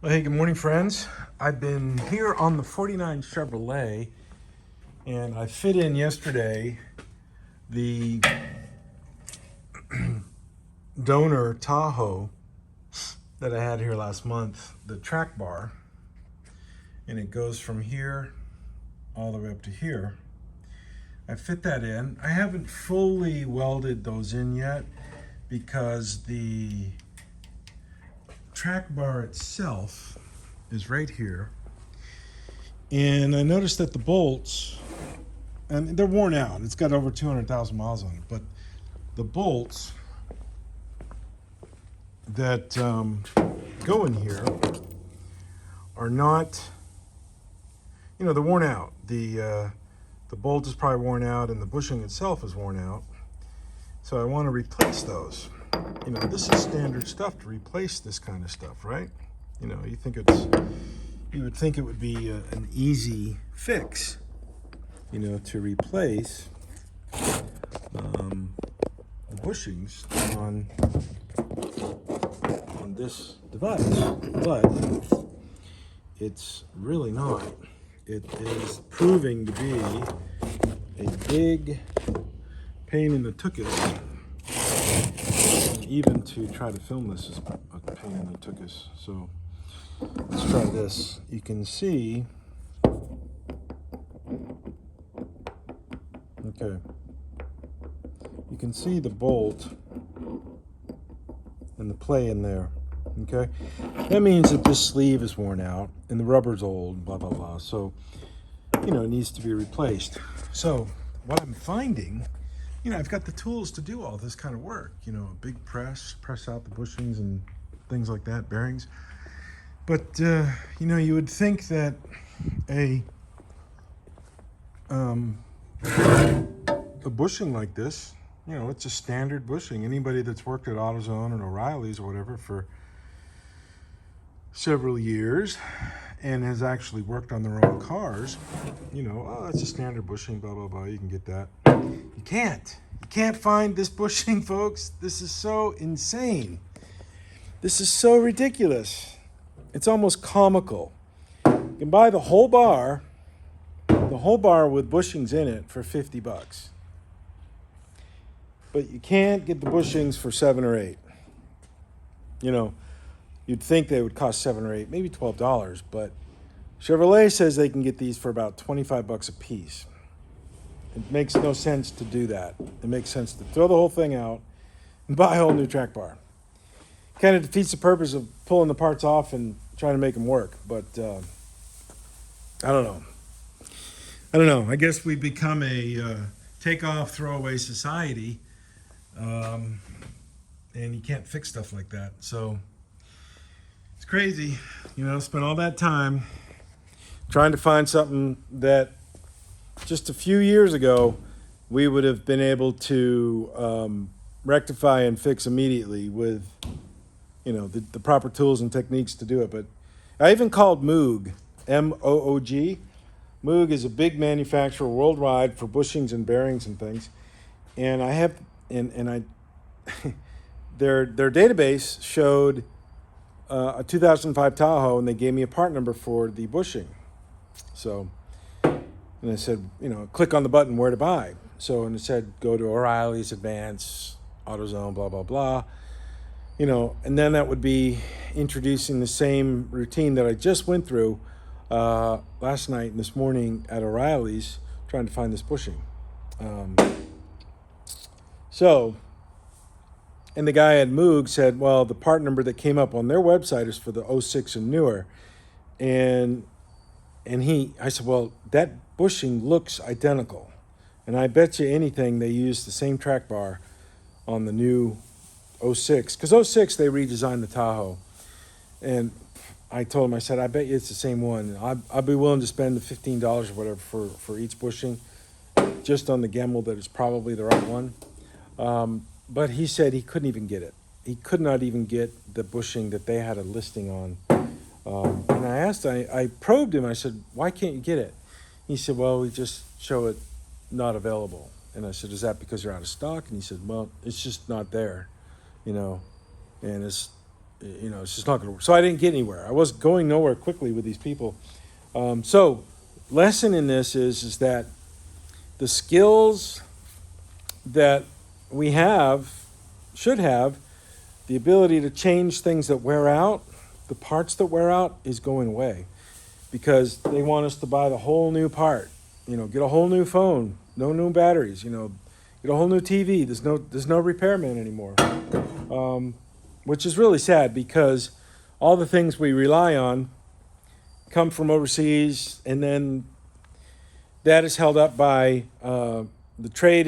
Well, hey, good morning, friends. I've been here on the 49 Chevrolet, and I fit in yesterday the donor Tahoe that I had here last month, the track bar, and it goes from here all the way up to here. I fit that in. I haven't fully welded those in yet because the track bar itself is right here. And I noticed that the bolts, and they're worn out. It's got over 200,000 miles on it, but the bolts that go in here are not, they're worn out. The bolt is probably worn out, and the bushing itself is worn out. So I want to replace those. This is standard stuff to replace this kind of stuff, right? You would think it would be an easy fix, to replace the bushings on this device, but it's really not. It is proving to be a big pain in the tuchus. Even to try to film this is a pain in the tuchus. So let's try this. You can see, okay, you can see the bolt and the play in there, okay? That means that this sleeve is worn out and the rubber's old, blah, blah, blah. So, it needs to be replaced. So what I'm finding, I've got the tools to do all this kind of work, a big press out the bushings and things like that, bearings. But, you would think that a bushing like this, it's a standard bushing. Anybody that's worked at AutoZone and O'Reilly's or whatever for several years and has actually worked on their own cars, it's a standard bushing, blah, blah, blah, you can get that. You can't find this bushing, folks. This is so insane. This is so ridiculous. It's almost comical. You can buy the whole bar with bushings in it for $50. But you can't get the bushings for $7 or $8. You'd think they would cost $7 or $8, maybe $12, but Chevrolet says they can get these for about $25 a piece. It makes no sense to do that. It makes sense to throw the whole thing out and buy a whole new track bar. Kind of defeats the purpose of pulling the parts off and trying to make them work, but I don't know. I guess we've become a take-off, throw-away society, and you can't fix stuff like that. So it's crazy, spend all that time trying to find something that just a few years ago we would have been able to rectify and fix immediately with, the proper tools and techniques to do it. But I even called Moog, M-O-O-G. Moog is a big manufacturer worldwide for bushings and bearings and things. And I have, and I, their database showed a 2005 Tahoe, and they gave me a part number for the bushing. So, and I said, click on the button where to buy. So, and it said, go to O'Reilly's, Advance, AutoZone, blah, blah, blah. And then that would be introducing the same routine that I just went through last night and this morning at O'Reilly's trying to find this bushing. And the guy at Moog said, well, the part number that came up on their website is for the 06 and newer. And I said, well, that bushing looks identical. And I bet you anything they used the same track bar on the new 06. Because 06, they redesigned the Tahoe. And I told him, I said, I bet you it's the same one. I'd be willing to spend the $15 or whatever for each bushing, just on the gamble that it's probably the right one. But he said he couldn't even get it. He could not even get the bushing that they had a listing on. And I probed him. I said, why can't you get it? He said, well, we just show it not available. And I said, is that because you're out of stock? And he said, well, it's just not there, and it's you know, it's just not going to work. So I didn't get anywhere. I was going nowhere quickly with these people. So lesson in this is that the skills that we should have, the ability to change things that wear out, the parts that wear out is going away, because they want us to buy the whole new part. You know, get a whole new phone, no new batteries. You know, get a whole new TV. There's no repairman anymore, which is really sad, because all the things we rely on come from overseas, and then that is held up by the trade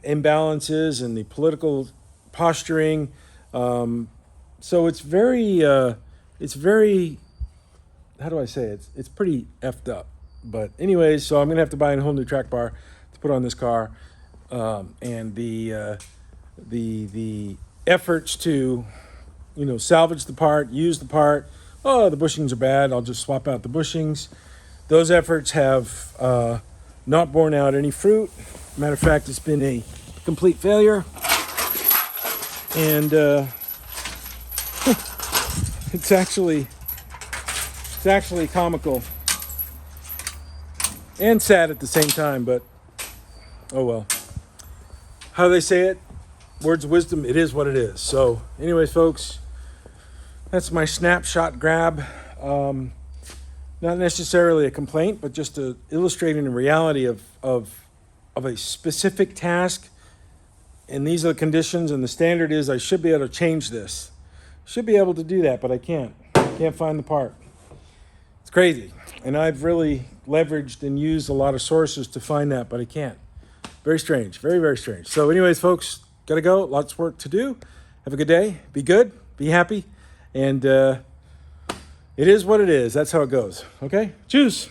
imbalances and the political posturing. So it's very, how do I say it? It's pretty effed up. But anyways, so I'm going to have to buy a whole new track bar to put on this car. And the efforts to, you know, salvage the part, use the part. Oh, the bushings are bad, I'll just swap out the bushings. Those efforts have not borne out any fruit. Matter of fact, it's been a complete failure. And it's actually comical and sad at the same time, but oh well. How do they say it? Words of wisdom, it is what it is. So anyways, folks, that's my snapshot grab. Not necessarily a complaint, but just illustrating the reality of a specific task. And these are the conditions, and the standard is I should be able to change this. Should be able to do that, but I can't. Can't find the part. It's crazy. And I've really leveraged and used a lot of sources to find that, but I can't. Very strange. Very, very strange. So anyways, folks, gotta go. Lots of work to do. Have a good day. Be good. Be happy. And it is what it is. That's how it goes. Okay? Cheers.